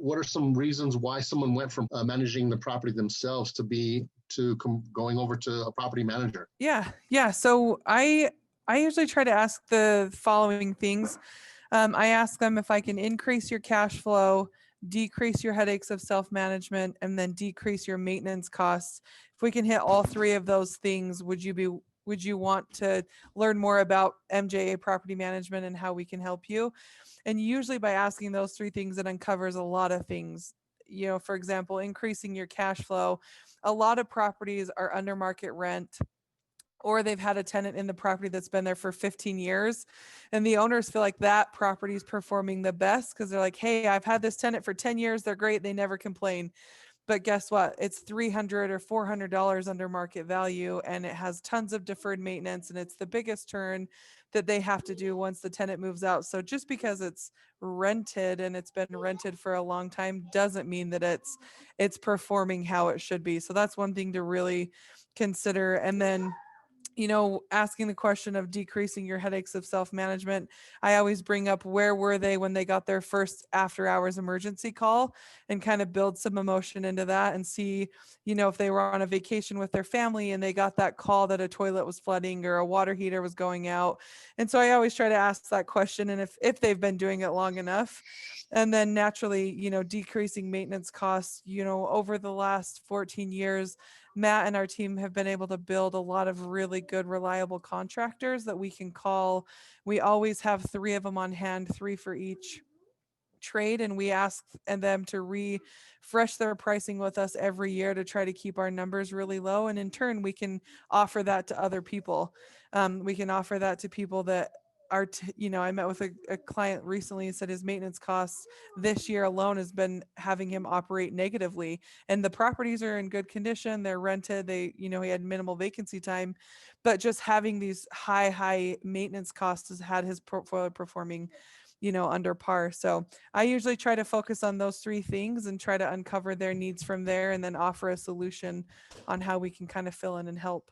what are some reasons why someone went from managing the property themselves to going over to a property manager? Yeah. So I usually try to ask the following things. I ask them if I can increase your cash flow, decrease your headaches of self-management, and then decrease your maintenance costs. If we can hit all three of those things, would you want to learn more about MJA property management and how we can help you? And usually by asking those three things, it uncovers a lot of things. For example, increasing your cash flow. A lot of properties are under market rent, or they've had a tenant in the property that's been there for 15 years. And the owners feel like that property is performing the best because they're like, hey, I've had this tenant for 10 years. They're great. They never complain. But guess what? It's $300 or $400 under market value, and it has tons of deferred maintenance, and it's the biggest turn that they have to do once the tenant moves out. So just because it's rented and it's been rented for a long time doesn't mean that it's performing how it should be. So that's one thing to really consider. And then asking the question of decreasing your headaches of self-management, I always bring up where were they when they got their first after hours emergency call, and kind of build some emotion into that and see, if they were on a vacation with their family and they got that call that a toilet was flooding or a water heater was going out. And so I always try to ask that question, and if they've been doing it long enough. And then naturally, decreasing maintenance costs, over the last 14 years, Matt and our team have been able to build a lot of really good, reliable contractors that we can call. We always have 3 of them on hand, 3 for each trade, and we ask them to refresh their pricing with us every year to try to keep our numbers really low. And in turn, we can offer that to other people. We can offer that to people that are, I met with a client recently and said his maintenance costs this year alone has been having him operate negatively. And the properties are in good condition. They're rented. He had minimal vacancy time, but just having these high maintenance costs has had his portfolio performing, under par. So I usually try to focus on those 3 things and try to uncover their needs from there, and then offer a solution on how we can kind of fill in and help.